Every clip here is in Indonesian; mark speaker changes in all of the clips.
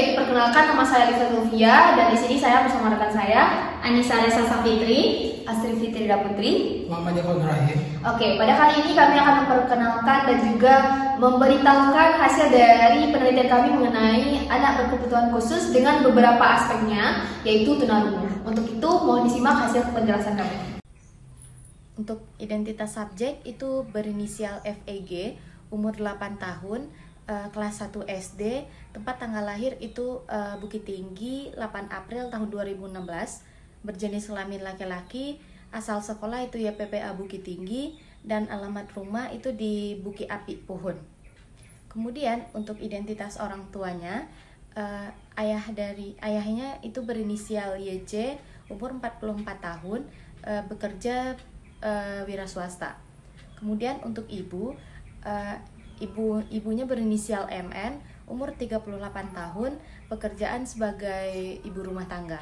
Speaker 1: Baik, perkenalkan nama saya Lisa Zulfia dan di sini saya bersama rekan saya
Speaker 2: Anissa Resa Safitri,
Speaker 1: Astri Fitrida Putri.
Speaker 3: Muhammad Jafar Ibrahim.
Speaker 1: Oke, pada kali ini kami akan memperkenalkan dan juga memberitahukan hasil dari penelitian kami mengenai anak berkebutuhan khusus dengan beberapa aspeknya, yaitu tunarungu. Untuk itu, mohon disimak hasil penjelasan kami.
Speaker 4: Untuk identitas subjek itu berinisial FEG, umur 8 tahun, kelas 1 SD, tempat tanggal lahir itu Bukit Tinggi, 8 April tahun 2016, berjenis kelamin laki-laki, asal sekolah itu YPPA Bukit Tinggi, dan alamat rumah itu di Bukit Api Puhun. Kemudian untuk identitas orang tuanya, ayahnya itu berinisial YC, umur 44 tahun, bekerja wira swasta. Kemudian untuk ibunya berinisial MN, umur 38 tahun, pekerjaan sebagai ibu rumah tangga.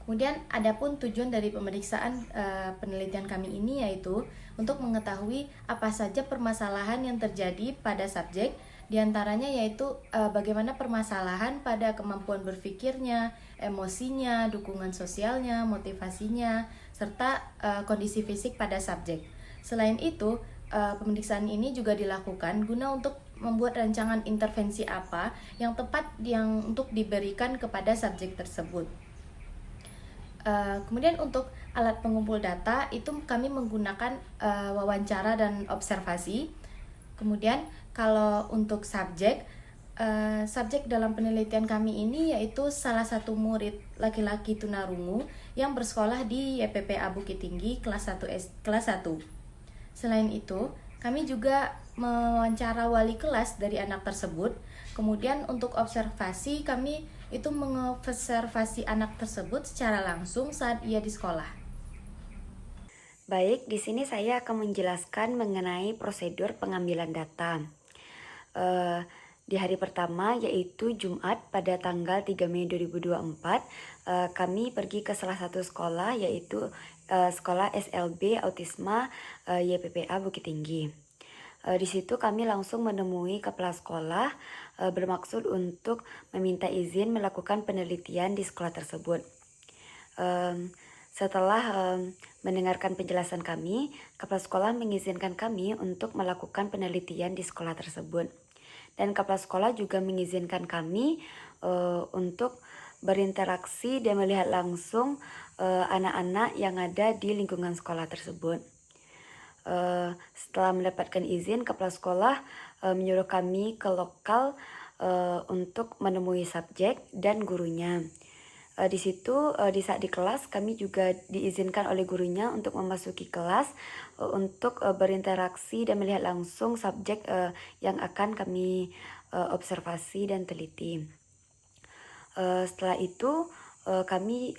Speaker 4: Kemudian adapun tujuan dari pemeriksaan penelitian kami ini yaitu untuk mengetahui apa saja permasalahan yang terjadi pada subjek, diantaranya yaitu bagaimana permasalahan pada kemampuan berpikirnya, emosinya, dukungan sosialnya, motivasinya, serta kondisi fisik pada subjek. Selain itu, pemeriksaan ini juga dilakukan guna untuk membuat rancangan intervensi apa yang tepat untuk diberikan kepada subjek tersebut. Kemudian untuk alat pengumpul data itu kami menggunakan wawancara dan observasi. Kemudian kalau untuk subjek dalam penelitian kami ini yaitu salah satu murid laki-laki tunarungu yang bersekolah di YPPA Bukit Tinggi kelas 1. Selain itu, kami juga mewawancara wali kelas dari anak tersebut. Kemudian untuk observasi, kami itu mengobservasi anak tersebut secara langsung saat ia di sekolah.
Speaker 5: Baik, di sini saya akan menjelaskan mengenai prosedur pengambilan data. Di hari pertama yaitu Jumat pada tanggal 3 Mei 2024, kami pergi ke salah satu sekolah yaitu sekolah SLB Autisma YPPA Bukit Tinggi. Di situ kami langsung menemui kepala sekolah bermaksud untuk meminta izin melakukan penelitian di sekolah tersebut. Setelah mendengarkan penjelasan kami, kepala sekolah mengizinkan kami untuk melakukan penelitian di sekolah tersebut. Dan kepala sekolah juga mengizinkan kami untuk berinteraksi dan melihat langsung anak-anak yang ada di lingkungan sekolah tersebut. Setelah mendapatkan izin, kepala sekolah menyuruh kami ke lokal untuk menemui subjek dan gurunya. Di situ di saat di kelas kami juga diizinkan oleh gurunya untuk memasuki kelas untuk berinteraksi dan melihat langsung subjek yang akan kami observasi dan teliti. Setelah itu kami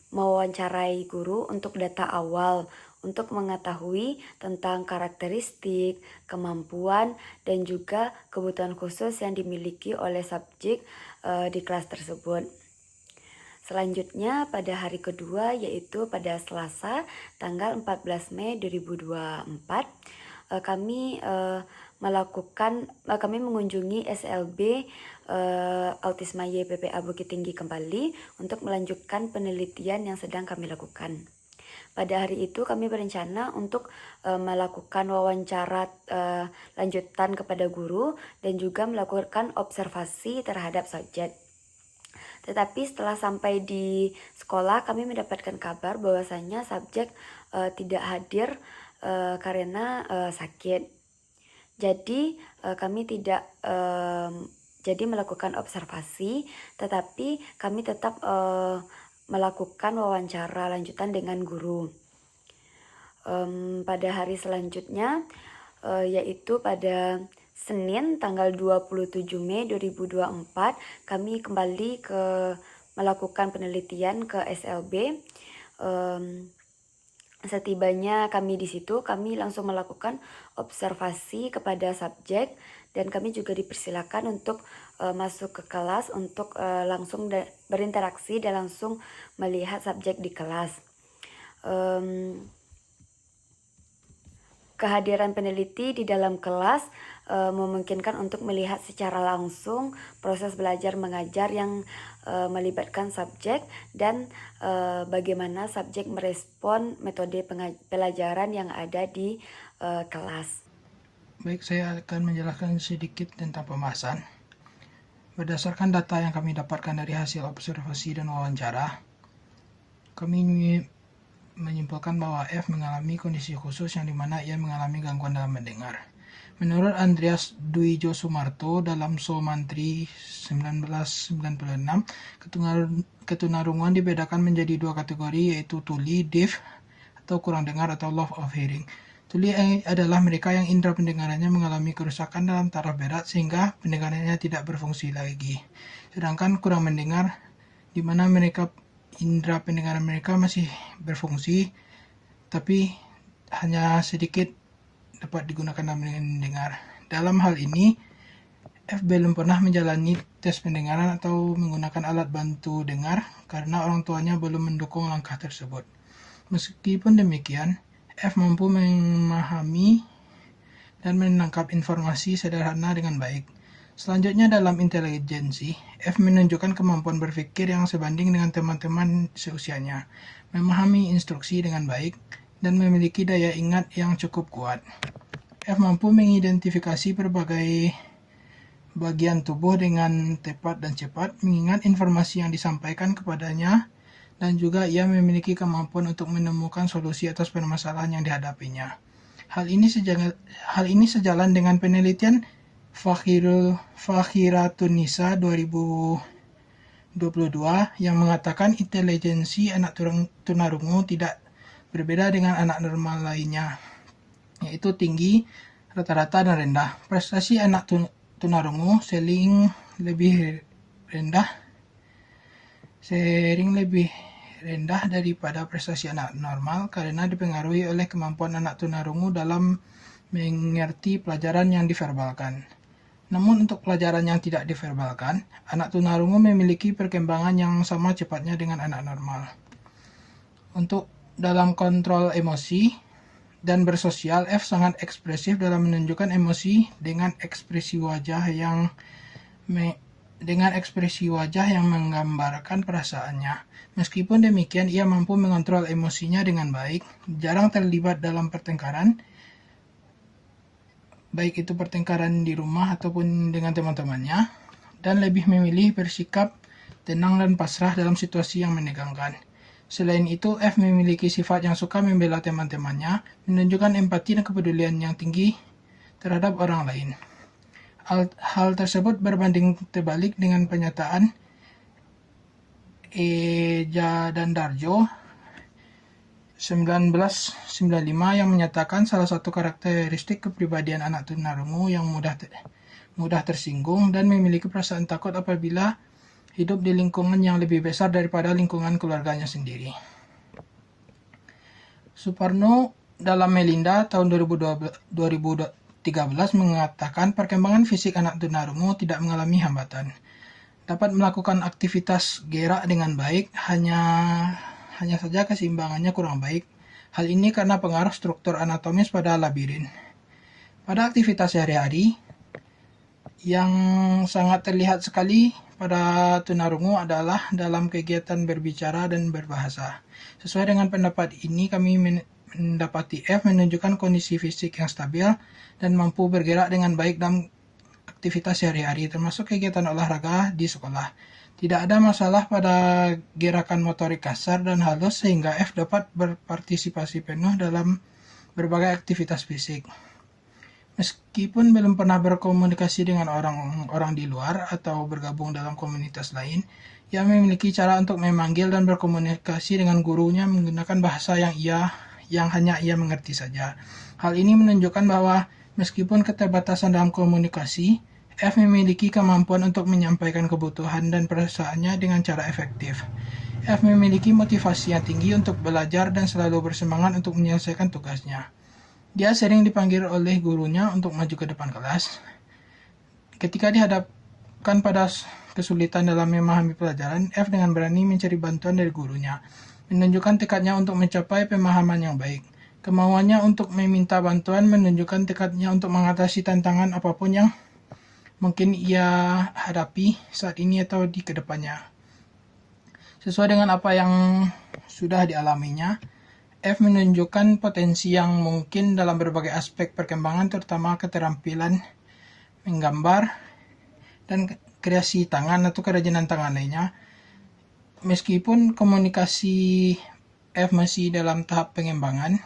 Speaker 5: mewawancarai guru untuk data awal untuk mengetahui tentang karakteristik, kemampuan, dan juga kebutuhan khusus yang dimiliki oleh subjek di kelas tersebut. Selanjutnya pada hari kedua yaitu pada Selasa tanggal 14 Mei 2024 kami mengunjungi SLB Autisma YPPA Bukit Tinggi kembali untuk melanjutkan penelitian yang sedang kami lakukan. Pada hari itu kami berencana untuk melakukan wawancara lanjutan kepada guru dan juga melakukan observasi terhadap subjek. Tetapi setelah sampai di sekolah kami mendapatkan kabar bahwasanya subjek tidak hadir karena sakit. Jadi kami tidak jadi melakukan observasi, tetapi kami tetap melakukan wawancara lanjutan dengan guru. Pada hari selanjutnya yaitu pada Senin tanggal 27 Mei 2024 kami kembali melakukan penelitian ke SLB. Setibanya kami di situ, kami langsung melakukan observasi kepada subjek dan kami juga dipersilakan untuk masuk ke kelas untuk langsung berinteraksi dan langsung melihat subjek di kelas. Kehadiran peneliti di dalam kelas memungkinkan untuk melihat secara langsung proses belajar mengajar yang melibatkan subjek dan bagaimana subjek merespon metode pelajaran yang ada di kelas.
Speaker 3: Baik, saya akan menjelaskan sedikit tentang pembahasan. Berdasarkan data yang kami dapatkan dari hasil observasi dan wawancara, kami menyimpulkan bahwa F mengalami kondisi khusus yang dimana ia mengalami gangguan dalam mendengar. Menurut Andreas Dwi Sumarto dalam Somantri 1996, ketunarungan dibedakan menjadi dua kategori, yaitu tuli, deaf, atau kurang dengar atau loss of hearing. Tuli adalah mereka yang indera pendengarannya mengalami kerusakan dalam taraf berat sehingga pendengarannya tidak berfungsi lagi. Sedangkan kurang mendengar, di mana mereka indera pendengaran mereka masih berfungsi, tapi hanya sedikit dapat digunakan dalam mendengar. Dalam hal ini, F belum pernah menjalani tes pendengaran atau menggunakan alat bantu dengar karena orang tuanya belum mendukung langkah tersebut. Meskipun demikian, F mampu memahami dan menangkap informasi sederhana dengan baik. Selanjutnya dalam intelijensi, F menunjukkan kemampuan berpikir yang sebanding dengan teman-teman seusianya, memahami instruksi dengan baik, dan memiliki daya ingat yang cukup kuat. F mampu mengidentifikasi berbagai bagian tubuh dengan tepat dan cepat, mengingat informasi yang disampaikan kepadanya, dan juga ia memiliki kemampuan untuk menemukan solusi atas permasalahan yang dihadapinya. Hal ini sejalan dengan penelitian Fakhiratun-Nisa 2022 yang mengatakan intelijensi anak tunarungu tidak berbeda dengan anak normal lainnya, yaitu tinggi, rata-rata, dan rendah. Prestasi anak tunarungu sering lebih rendah daripada prestasi anak normal karena dipengaruhi oleh kemampuan anak tunarungu dalam mengerti pelajaran yang diverbalkan. Namun untuk pelajaran yang tidak diverbalkan, anak tunarungu memiliki perkembangan yang sama cepatnya dengan anak normal. Untuk dalam kontrol emosi dan bersosial, F sangat ekspresif dalam menunjukkan emosi dengan ekspresi wajah yang menggambarkan perasaannya. Meskipun demikian, ia mampu mengontrol emosinya dengan baik, jarang terlibat dalam pertengkaran, baik itu pertengkaran di rumah ataupun dengan teman-temannya, dan lebih memilih bersikap tenang dan pasrah dalam situasi yang menegangkan. Selain itu, F memiliki sifat yang suka membela teman-temannya, menunjukkan empati dan kepedulian yang tinggi terhadap orang lain. Hal tersebut berbanding terbalik dengan pernyataan Eja dan Darjo 1995 yang menyatakan salah satu karakteristik kepribadian anak tunarungu yang mudah tersinggung dan memiliki perasaan takut apabila hidup di lingkungan yang lebih besar daripada lingkungan keluarganya sendiri. Suparno dalam Melinda tahun 2013 mengatakan perkembangan fisik anak tunarungu tidak mengalami hambatan. Dapat melakukan aktivitas gerak dengan baik, hanya saja keseimbangannya kurang baik. Hal ini karena pengaruh struktur anatomis pada labirin. Pada aktivitas sehari-hari, yang sangat terlihat sekali pada tunarungu adalah dalam kegiatan berbicara dan berbahasa. Sesuai dengan pendapat ini, kami mendapati F menunjukkan kondisi fisik yang stabil dan mampu bergerak dengan baik dalam aktivitas sehari-hari, termasuk kegiatan olahraga di sekolah. Tidak ada masalah pada gerakan motorik kasar dan halus sehingga F dapat berpartisipasi penuh dalam berbagai aktivitas fisik. Meskipun belum pernah berkomunikasi dengan orang di luar atau bergabung dalam komunitas lain, ia memiliki cara untuk memanggil dan berkomunikasi dengan gurunya menggunakan bahasa yang hanya ia mengerti saja. Hal ini menunjukkan bahwa meskipun keterbatasan dalam komunikasi, F memiliki kemampuan untuk menyampaikan kebutuhan dan perasaannya dengan cara efektif. F memiliki motivasi yang tinggi untuk belajar dan selalu bersemangat untuk menyelesaikan tugasnya. Dia sering dipanggil oleh gurunya untuk maju ke depan kelas. Ketika dihadapkan pada kesulitan dalam memahami pelajaran, F dengan berani mencari bantuan dari gurunya, menunjukkan tekadnya untuk mencapai pemahaman yang baik. Kemauannya untuk meminta bantuan menunjukkan tekadnya untuk mengatasi tantangan apapun yang mungkin ia hadapi saat ini atau di kedepannya. Sesuai dengan apa yang sudah dialaminya, F menunjukkan potensi yang mungkin dalam berbagai aspek perkembangan, terutama keterampilan menggambar dan kreasi tangan atau kerajinan tangan lainnya. Meskipun komunikasi F masih dalam tahap pengembangan,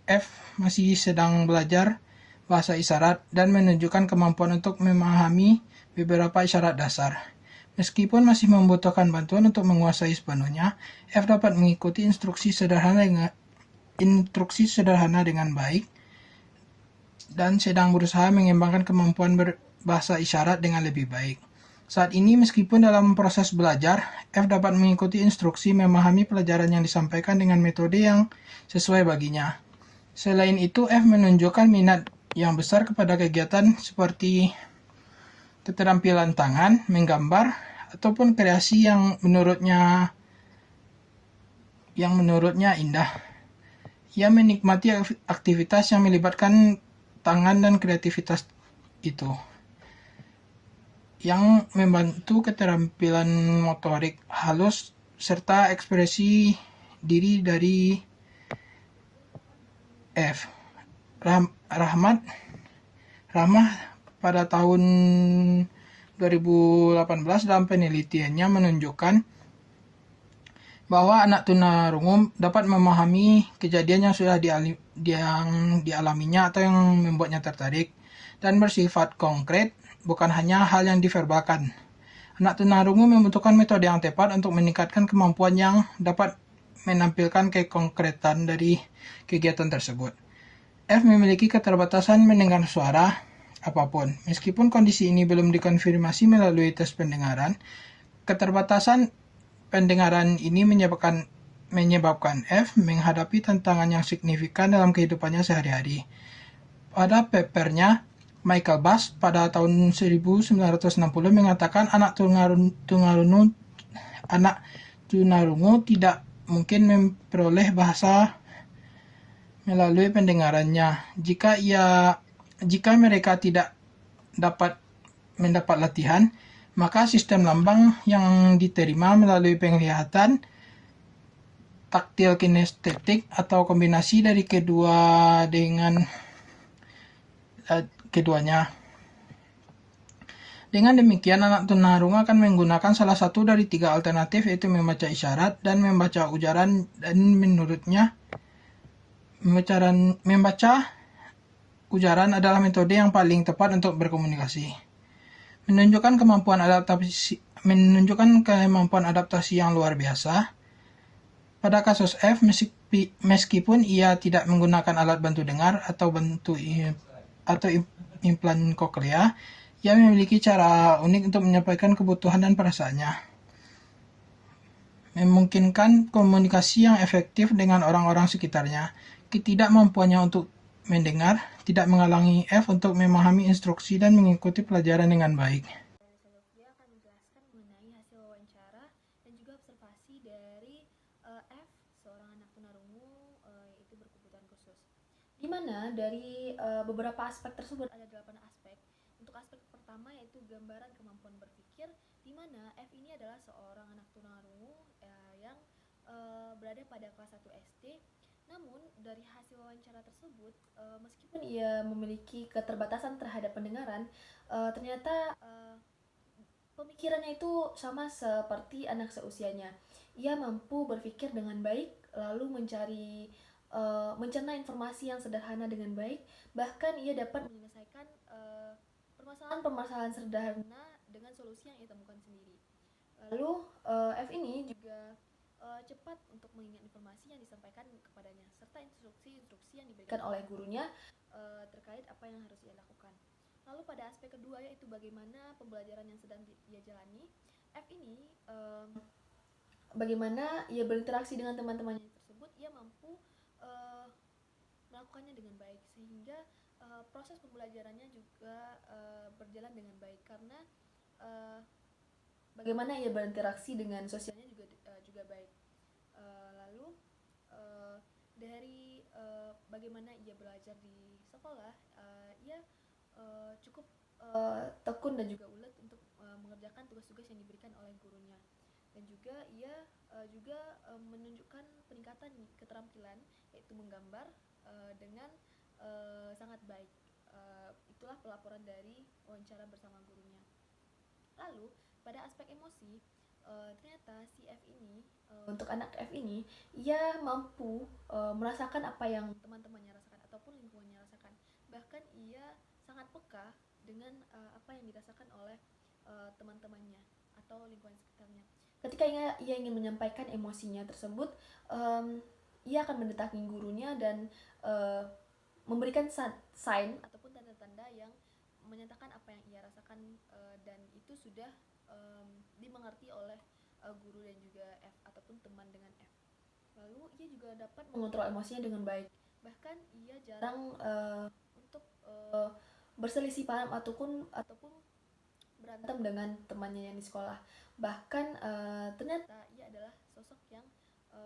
Speaker 3: F masih sedang belajar bahasa isyarat dan menunjukkan kemampuan untuk memahami beberapa isyarat dasar. Meskipun masih membutuhkan bantuan untuk menguasai sepenuhnya, F dapat mengikuti instruksi sederhana dengan baik dan sedang berusaha mengembangkan kemampuan berbahasa isyarat dengan lebih baik. Saat ini, meskipun dalam proses belajar, F dapat mengikuti instruksi memahami pelajaran yang disampaikan dengan metode yang sesuai baginya. Selain itu, F menunjukkan minat yang besar kepada kegiatan seperti keterampilan tangan, menggambar, ataupun kreasi yang menurutnya indah. Ia menikmati aktivitas yang melibatkan tangan dan kreativitas itu, yang membantu keterampilan motorik halus serta ekspresi diri dari F. Rahmah pada tahun 2018 dalam penelitiannya menunjukkan bahwa anak tunarungu dapat memahami kejadian yang sudah dialaminya atau yang membuatnya tertarik dan bersifat konkret, bukan hanya hal yang diverbalkan. Anak tunarungu membutuhkan metode yang tepat untuk meningkatkan kemampuan yang dapat menampilkan kekonkretan dari kegiatan tersebut. F memiliki keterbatasan mendengar suara apapun. Meskipun kondisi ini belum dikonfirmasi melalui tes pendengaran, keterbatasan pendengaran ini menyebabkan F menghadapi tantangan yang signifikan dalam kehidupannya sehari-hari. Pada papernya, Michael Bass pada tahun 1960 mengatakan anak tunarungu tidak mungkin memperoleh bahasa melalui pendengarannya jika mereka tidak dapat mendapat latihan, maka sistem lambang yang diterima melalui penglihatan, taktil kinestetik atau kombinasi dari keduanya. Dengan demikian, anak tunarungu akan menggunakan salah satu dari 3 alternatif, yaitu membaca isyarat dan membaca ujaran, dan menurutnya membaca ujaran adalah metode yang paling tepat untuk berkomunikasi. Menunjukkan kemampuan adaptasi yang luar biasa. Pada kasus F, meskipun ia tidak menggunakan alat bantu dengar atau implan koklea, ia memiliki cara unik untuk menyampaikan kebutuhan dan perasaannya, memungkinkan komunikasi yang efektif dengan orang-orang sekitarnya. Ketidakmampuannya untuk mendengar tidak menghalangi F untuk memahami instruksi dan mengikuti pelajaran dengan baik.
Speaker 4: Dia akan menjelaskan mengenai hasil wawancara dan juga observasi dari F, seorang anak tunarungu yaitu berkebutuhan khusus. Di mana dari beberapa aspek tersebut ada 8 aspek. Untuk aspek pertama yaitu gambaran kemampuan berpikir, di mana F ini adalah seorang anak tunarungu yang berada pada kelas 1 SD. Namun dari hasil wawancara tersebut, meskipun ia memiliki keterbatasan terhadap pendengaran, ternyata pemikirannya itu sama seperti anak seusianya. Ia mampu berpikir dengan baik, lalu mencerna informasi yang sederhana dengan baik. Bahkan ia dapat menyelesaikan permasalahan-permasalahan sederhana dengan solusi yang ia temukan sendiri. Lalu F ini juga cepat untuk mengingat informasi yang disampaikan kepadanya serta instruksi-instruksi yang diberikan oleh gurunya terkait apa yang harus ia lakukan. Lalu pada aspek kedua yaitu bagaimana pembelajaran yang sedang ia jalani, F ini bagaimana ia berinteraksi dengan teman-temannya tersebut, ia mampu melakukannya dengan baik sehingga proses pembelajarannya juga berjalan dengan baik karena bagaimana ia berinteraksi dengan sosialnya juga baik. Lalu dari bagaimana ia belajar di sekolah, ia cukup tekun dan juga ulet untuk mengerjakan tugas-tugas yang diberikan oleh gurunya. Dan juga ia juga menunjukkan peningkatan keterampilan, yaitu menggambar dengan sangat baik. Itulah pelaporan dari wawancara bersama gurunya. Lalu pada aspek emosi, ternyata si F ini, untuk anak F ini, ia mampu merasakan apa yang teman-temannya rasakan ataupun lingkungannya rasakan. Bahkan ia sangat peka dengan apa yang dirasakan oleh teman-temannya atau lingkungan sekitarnya. Ketika ia ingin menyampaikan emosinya tersebut, ia akan mendatangi gurunya dan memberikan sign ataupun tanda-tanda yang menyatakan apa yang ia rasakan, dan itu sudah dimengerti oleh guru dan juga F ataupun teman dengan F. Lalu ia juga dapat mengontrol emosinya dengan baik. Bahkan ia jarang untuk berselisih paham ataupun berantem dengan temannya yang di sekolah. Bahkan ternyata ia adalah sosok yang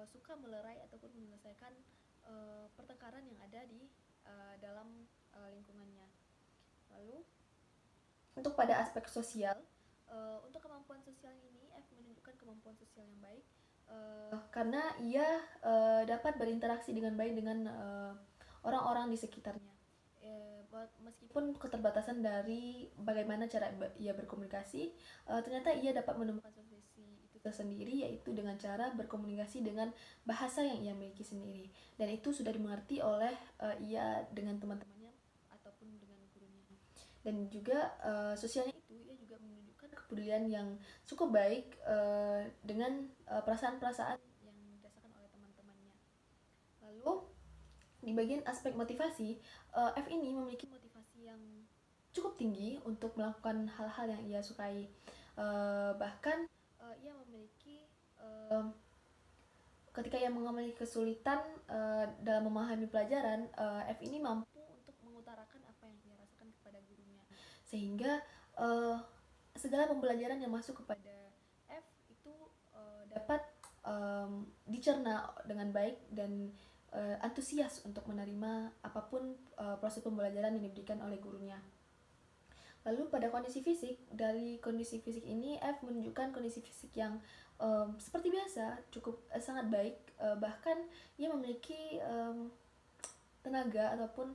Speaker 4: suka melerai ataupun menyelesaikan pertengkaran yang ada di dalam lingkungannya. Lalu untuk pada aspek sosial, untuk kemampuan sosial ini F menunjukkan kemampuan sosial yang baik karena ia dapat berinteraksi dengan baik dengan orang-orang di sekitarnya. Meskipun keterbatasan dari bagaimana cara ia berkomunikasi, ternyata ia dapat menemukan solusi itu tersendiri, yaitu dengan cara berkomunikasi dengan bahasa yang ia miliki sendiri, dan itu sudah dimengerti oleh ia dengan teman-temannya ataupun dengan gurunya. Dan juga sosialnya itu ia juga menunjukkan kepedulian yang cukup baik dengan perasaan-perasaan yang dirasakan oleh teman-temannya. Lalu di bagian aspek motivasi, F ini memiliki motivasi yang cukup tinggi untuk melakukan hal-hal yang ia sukai. Bahkan ia memiliki ketika ia mengalami kesulitan dalam memahami pelajaran, F ini mampu untuk mengutarakan apa yang ia rasakan kepada gurunya, sehingga segala pembelajaran yang masuk kepada F itu dapat dicerna dengan baik dan antusias untuk menerima apapun proses pembelajaran yang diberikan oleh gurunya. Lalu pada kondisi fisik, dari kondisi fisik ini F menunjukkan kondisi fisik yang seperti biasa, cukup sangat baik, bahkan ia memiliki tenaga ataupun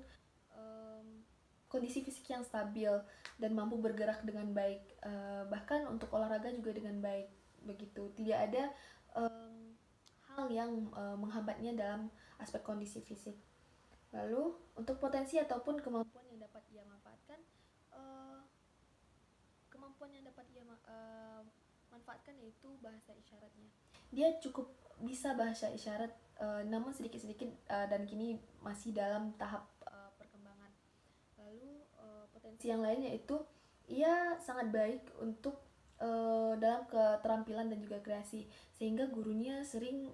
Speaker 4: kondisi fisik yang stabil dan mampu bergerak dengan baik, bahkan untuk olahraga juga dengan baik. Begitu, tidak ada hal yang menghambatnya dalam aspek kondisi fisik. Lalu untuk potensi ataupun kemampuan yang dapat ia manfaatkan, manfaatkan yaitu bahasa isyaratnya. Dia cukup bisa bahasa isyarat, namun sedikit-sedikit dan kini masih dalam tahap perkembangan. Lalu potensi yang lain yaitu ia sangat baik untuk dalam keterampilan dan juga kreasi, sehingga gurunya sering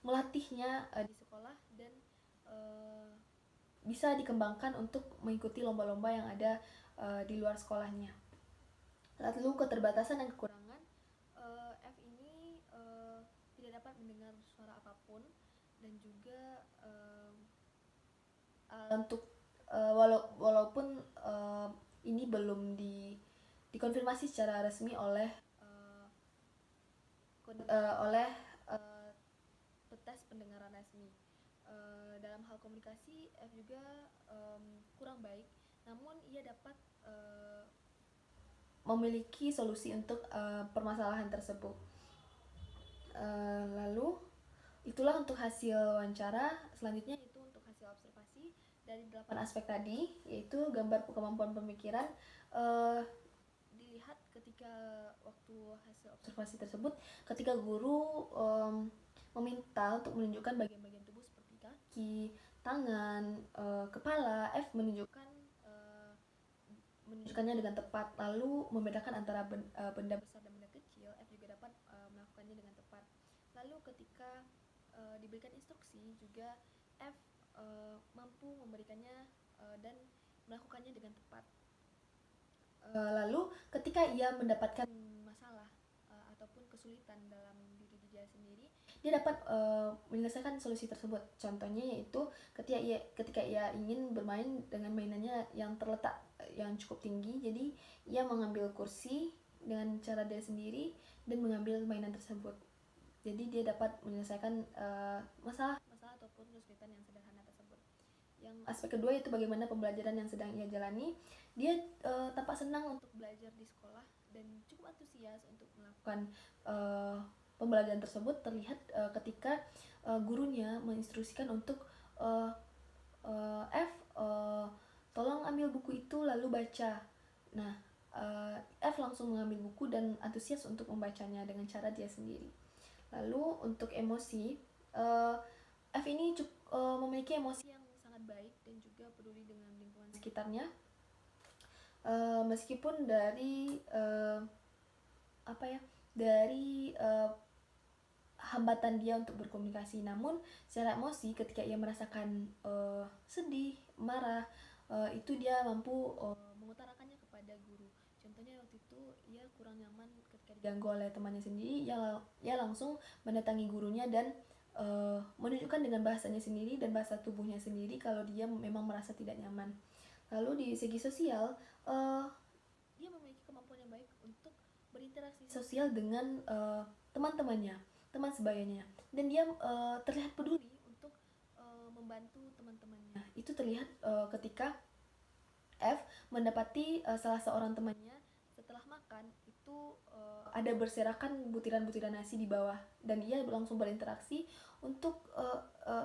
Speaker 4: melatihnya di sekolah dan bisa dikembangkan untuk mengikuti lomba-lomba yang ada di luar sekolahnya. Lalu keterbatasan dan kekurangan, F ini tidak dapat mendengar suara apapun, dan juga untuk walaupun ini belum dikonfirmasi secara resmi oleh tes pendengaran resmi. Dalam hal komunikasi, F juga kurang baik, namun ia dapat memiliki solusi untuk permasalahan tersebut. Lalu itulah untuk hasil wawancara. Selanjutnya itu untuk hasil observasi dari 8 aspek tadi, yaitu gambar kemampuan pemikiran. Dilihat ketika waktu hasil observasi tersebut, ketika guru meminta untuk menunjukkan bagian-bagian tubuh seperti kaki, tangan, kepala, F menunjukkannya dengan tepat, lalu membedakan antara benda besar dan benda kecil. F juga dapat melakukannya dengan tepat. Lalu ketika diberikan instruksi juga F mampu memberikannya dan melakukannya dengan tepat. Lalu ketika ia mendapatkan masalah ataupun kesulitan dalam diri dia sendiri, dia dia dapat menyelesaikan solusi tersebut. Contohnya yaitu ketika ia ingin bermain dengan mainannya yang terletak yang cukup tinggi, jadi ia mengambil kursi dengan cara dia sendiri dan mengambil mainan tersebut. Jadi dia dapat menyelesaikan masalah ataupun kesulitan yang sederhana tersebut. Yang aspek kedua yaitu bagaimana pembelajaran yang sedang ia jalani. Dia tampak senang untuk belajar di sekolah dan cukup antusias untuk melakukan pembelajaran tersebut. Terlihat ketika gurunya menginstruksikan untuk tolong ambil buku itu lalu baca. Nah, F langsung mengambil buku dan antusias untuk membacanya dengan cara dia sendiri. Lalu untuk emosi, F ini memiliki emosi yang sangat baik dan juga peduli dengan lingkungan sekitarnya. Meskipun dari hambatan dia untuk berkomunikasi, namun secara emosi ketika ia merasakan sedih, marah, itu dia mampu mengutarakannya kepada guru. Contohnya waktu itu ia kurang nyaman ketika diganggu oleh temannya sendiri, ia langsung mendatangi gurunya dan menunjukkan dengan bahasanya sendiri dan bahasa tubuhnya sendiri kalau dia memang merasa tidak nyaman. Lalu di segi sosial, dia memiliki kemampuan yang baik untuk berinteraksi sosial dengan teman-temannya, teman sebayanya, dan dia terlihat peduli untuk membantu teman-temannya. Itu terlihat ketika F mendapati salah seorang temannya setelah makan itu ada berserakan butiran-butiran nasi di bawah, dan ia langsung berinteraksi untuk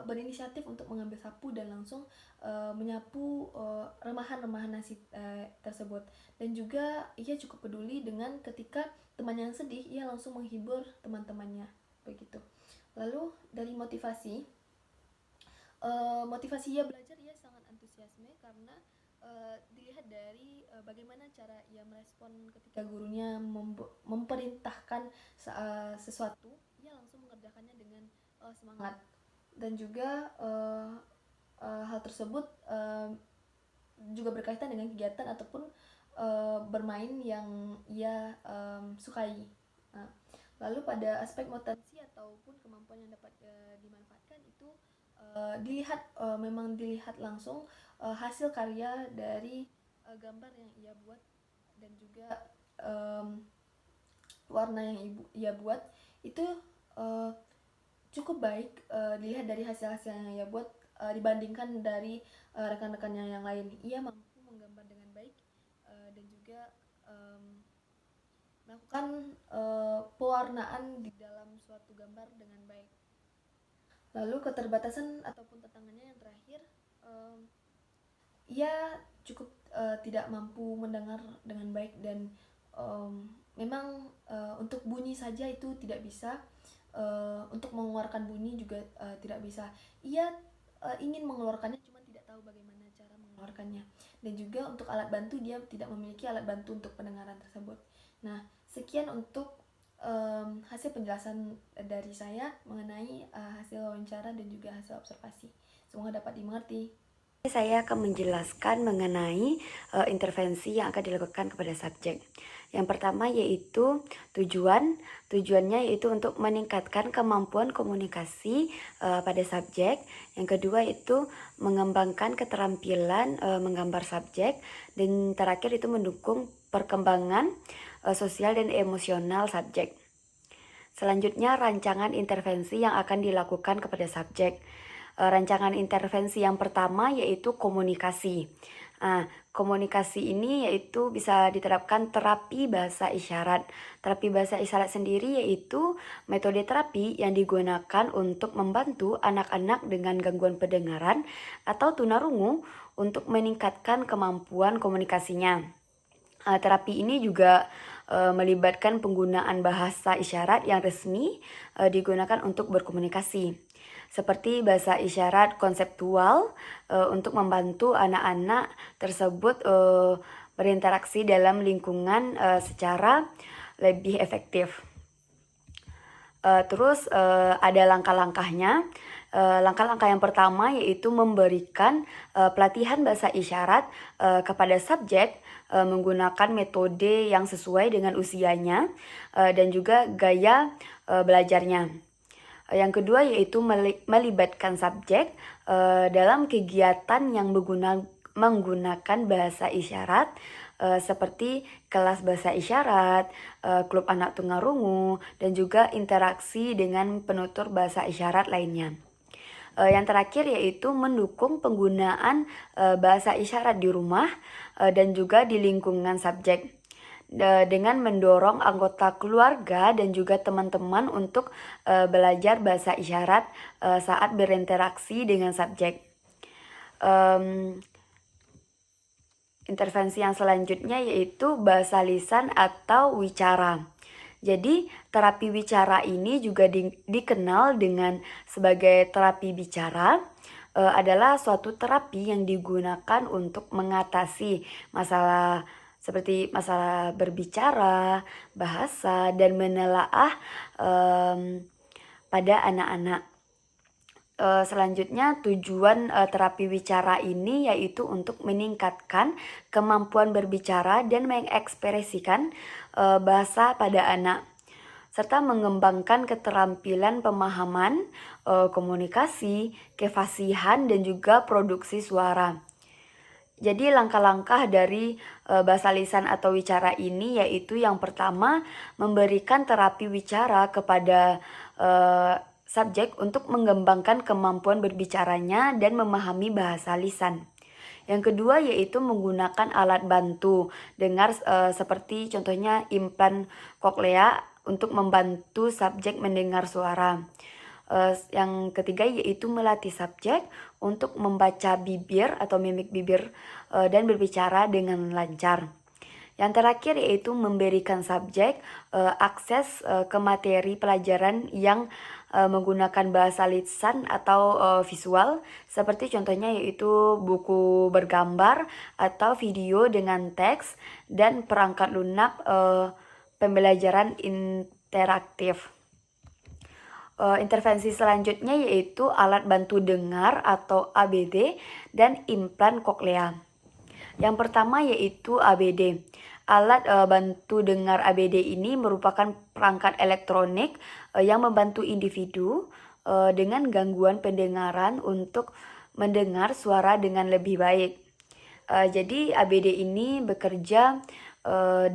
Speaker 4: berinisiatif untuk mengambil sapu dan langsung menyapu remahan-remahan nasi tersebut. Dan juga ia cukup peduli dengan ketika temannya yang sedih, ia langsung menghibur teman-temannya begitu. Lalu dari motivasi ia belajar, ia sangat antusiasme karena dilihat dari bagaimana cara ia merespon ketika gurunya memerintahkan sesuatu, ia langsung mengerjakannya dengan semangat. Dan juga hal tersebut juga berkaitan dengan kegiatan ataupun bermain yang ia sukai. Nah, lalu pada aspek motivasi ataupun kemampuan yang dapat dimanfaatkan itu memang dilihat langsung hasil karya dari gambar yang ia buat dan juga warna yang ia buat itu cukup baik dilihat dari hasil-hasil yang ia buat dibandingkan dari rekan-rekannya yang lain. Ia mampu menggambar dengan baik dan juga melakukan pewarnaan di dalam suatu gambar dengan baik. Lalu keterbatasan ataupun tantangannya yang terakhir, ia cukup tidak mampu mendengar dengan baik dan memang untuk bunyi saja itu tidak bisa, untuk mengeluarkan bunyi juga tidak bisa. Ia ingin mengeluarkannya cuma tidak tahu bagaimana cara mengeluarkannya. Dan juga untuk alat bantu, dia tidak memiliki alat bantu untuk pendengaran tersebut. Nah, sekian untuk hasil penjelasan dari saya mengenai hasil wawancara dan juga hasil observasi. Semoga dapat dimengerti.
Speaker 5: Saya akan menjelaskan mengenai intervensi yang akan dilakukan kepada subjek. Yang pertama yaitu tujuannya yaitu untuk meningkatkan kemampuan komunikasi pada subjek. Yang kedua itu mengembangkan keterampilan menggambar subjek, dan terakhir itu mendukung perkembangan sosial dan emosional subjek. Selanjutnya rancangan intervensi yang akan dilakukan kepada subjek. Rancangan intervensi yang pertama yaitu komunikasi. Komunikasi ini yaitu bisa diterapkan terapi bahasa isyarat. Terapi bahasa isyarat sendiri yaitu metode terapi yang digunakan untuk membantu anak-anak dengan gangguan pendengaran atau tunarungu untuk meningkatkan kemampuan komunikasinya. Terapi ini juga melibatkan penggunaan bahasa isyarat yang resmi digunakan untuk berkomunikasi, seperti bahasa isyarat konseptual untuk membantu anak-anak tersebut berinteraksi dalam lingkungan secara lebih efektif. Terus ada langkah-langkahnya. Langkah-langkah yang pertama yaitu memberikan pelatihan bahasa isyarat kepada subjek menggunakan metode yang sesuai dengan usianya dan juga gaya belajarnya. Yang kedua yaitu melibatkan subjek dalam kegiatan yang menggunakan bahasa isyarat seperti kelas bahasa isyarat, klub anak tunarungu, dan juga interaksi dengan penutur bahasa isyarat lainnya. Yang terakhir yaitu mendukung penggunaan bahasa isyarat di rumah dan juga di lingkungan subjek dengan mendorong anggota keluarga dan juga teman-teman untuk belajar bahasa isyarat saat berinteraksi dengan subjek. Intervensi yang selanjutnya yaitu bahasa lisan atau wicara. Jadi terapi wicara ini juga dikenal dengan sebagai terapi bicara, adalah suatu terapi yang digunakan untuk mengatasi masalah seperti masalah berbicara, bahasa, dan menelaah pada anak-anak. Selanjutnya tujuan terapi wicara ini yaitu untuk meningkatkan kemampuan berbicara dan mengekspresikan bahasa pada anak, serta mengembangkan keterampilan pemahaman, komunikasi, kefasihan, dan juga produksi suara. Jadi langkah-langkah dari bahasa lisan atau wicara ini yaitu yang pertama memberikan terapi wicara kepada subjek untuk mengembangkan kemampuan berbicaranya dan memahami bahasa lisan. Yang kedua yaitu menggunakan alat bantu dengar seperti contohnya implan koklea untuk membantu subjek mendengar suara. Yang ketiga yaitu melatih subjek untuk membaca bibir atau mimik bibir dan berbicara dengan lancar. Yang terakhir yaitu memberikan subjek akses ke materi pelajaran yang menggunakan bahasa lisan atau visual, seperti contohnya yaitu buku bergambar atau video dengan teks dan perangkat lunak pembelajaran interaktif. Intervensi selanjutnya yaitu alat bantu dengar atau ABD dan implan koklea. Yang pertama yaitu ABD. Alat bantu dengar ABD ini merupakan perangkat elektronik yang membantu individu dengan gangguan pendengaran untuk mendengar suara dengan lebih baik. Jadi ABD ini bekerja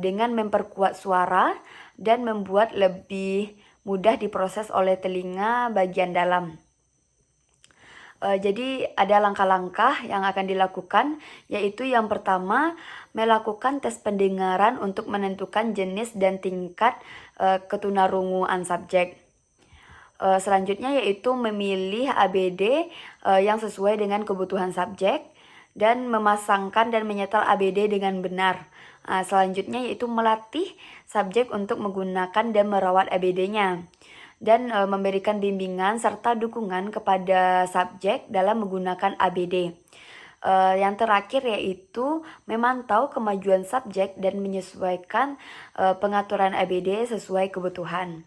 Speaker 5: dengan memperkuat suara dan membuat lebih mudah diproses oleh telinga bagian dalam. Jadi ada langkah-langkah yang akan dilakukan, yaitu yang pertama melakukan tes pendengaran untuk menentukan jenis dan tingkat ketunarunguan subjek. Selanjutnya yaitu memilih ABD yang sesuai dengan kebutuhan subjek dan memasangkan dan menyetel ABD dengan benar. Selanjutnya yaitu melatih subjek untuk menggunakan dan merawat ABD-nya. Dan memberikan bimbingan serta dukungan kepada subjek dalam menggunakan ABD. Yang terakhir yaitu memantau kemajuan subjek dan menyesuaikan pengaturan ABD sesuai kebutuhan.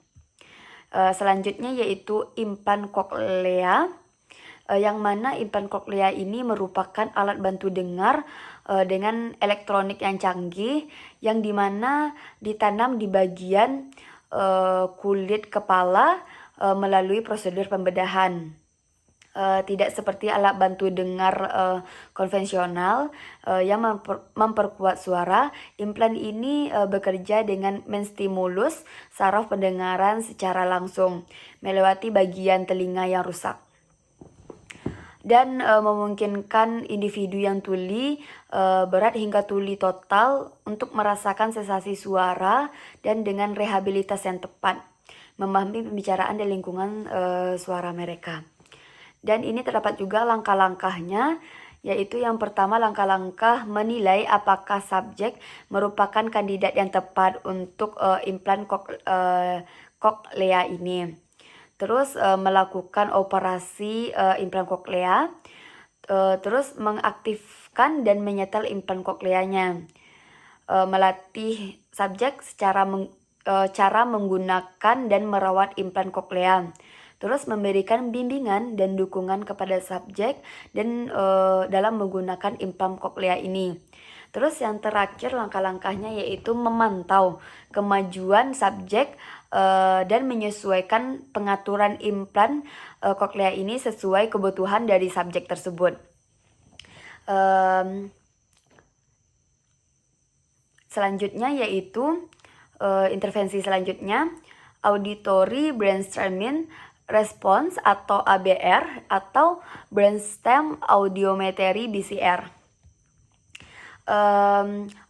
Speaker 5: Selanjutnya yaitu implan koklea, yang mana implan koklea ini merupakan alat bantu dengar dengan elektronik yang canggih, yang dimana ditanam di bagian kulit kepala melalui prosedur pembedahan. Tidak seperti alat bantu dengar konvensional yang memperkuat suara, implan ini bekerja dengan menstimulus saraf pendengaran secara langsung melewati bagian telinga yang rusak. Dan memungkinkan individu yang tuli berat hingga tuli total untuk merasakan sensasi suara dan dengan rehabilitas yang tepat, memahami pembicaraan dan lingkungan suara mereka. Dan ini terdapat juga langkah-langkahnya, yaitu yang pertama langkah-langkah menilai apakah subjek merupakan kandidat yang tepat untuk implan koklea ini. Terus melakukan operasi implan koklea, terus mengaktifkan dan menyetel implan kokleanya, melatih subjek cara menggunakan dan merawat implan koklea, terus memberikan bimbingan dan dukungan kepada subjek dan dalam menggunakan implan koklea ini. Terus yang terakhir langkah-langkahnya yaitu memantau kemajuan subjek dan menyesuaikan pengaturan implan koklea ini sesuai kebutuhan dari subjek tersebut. Selanjutnya yaitu intervensi selanjutnya auditory brainstorming response atau ABR atau brainstem audiometry BCR.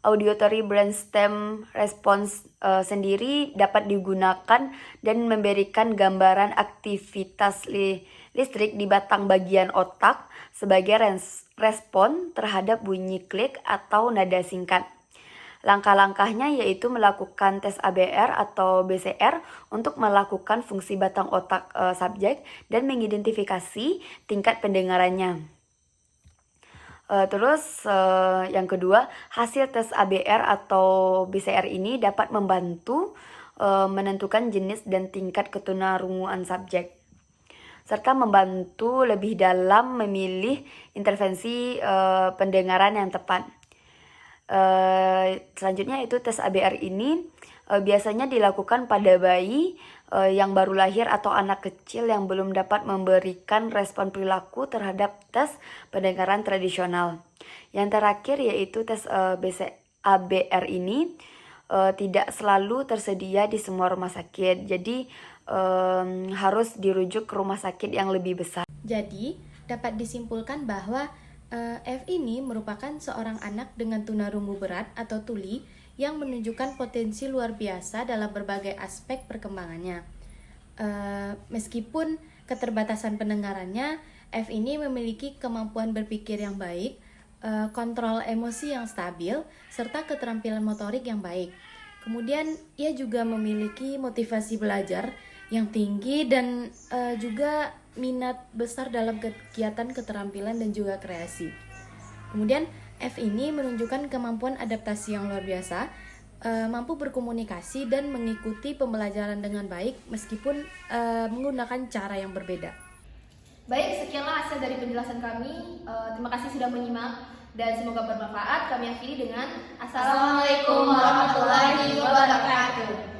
Speaker 5: Auditory brainstem response sendiri dapat digunakan dan memberikan gambaran aktivitas listrik di batang bagian otak sebagai respon terhadap bunyi klik atau nada singkat. Langkah-langkahnya yaitu melakukan tes ABR atau BCR untuk melakukan fungsi batang otak subjek dan mengidentifikasi tingkat pendengarannya. Terus yang kedua, hasil tes ABR atau BCR ini dapat membantu menentukan jenis dan tingkat ketunarunguan subjek, serta membantu lebih dalam memilih intervensi pendengaran yang tepat. Selanjutnya itu tes ABR ini biasanya dilakukan pada bayi yang baru lahir atau anak kecil yang belum dapat memberikan respon perilaku terhadap tes pendengaran tradisional. Yang terakhir yaitu tes ABR ini tidak selalu tersedia di semua rumah sakit, jadi harus dirujuk ke rumah sakit yang lebih besar.
Speaker 4: Jadi, dapat disimpulkan bahwa F ini merupakan seorang anak dengan tunarungu berat atau tuli yang menunjukkan potensi luar biasa dalam berbagai aspek perkembangannya. Meskipun keterbatasan pendengarannya, F ini memiliki kemampuan berpikir yang baik, kontrol emosi yang stabil, serta keterampilan motorik yang baik. Kemudian ia juga memiliki motivasi belajar yang tinggi dan juga minat besar dalam kegiatan keterampilan dan juga kreasi. Kemudian F ini menunjukkan kemampuan adaptasi yang luar biasa, mampu berkomunikasi dan mengikuti pembelajaran dengan baik meskipun menggunakan cara yang berbeda.
Speaker 1: Baik, sekianlah hasil dari penjelasan kami. Terima kasih sudah menyimak dan semoga bermanfaat. Kami akhiri dengan Assalamualaikum warahmatullahi wabarakatuh.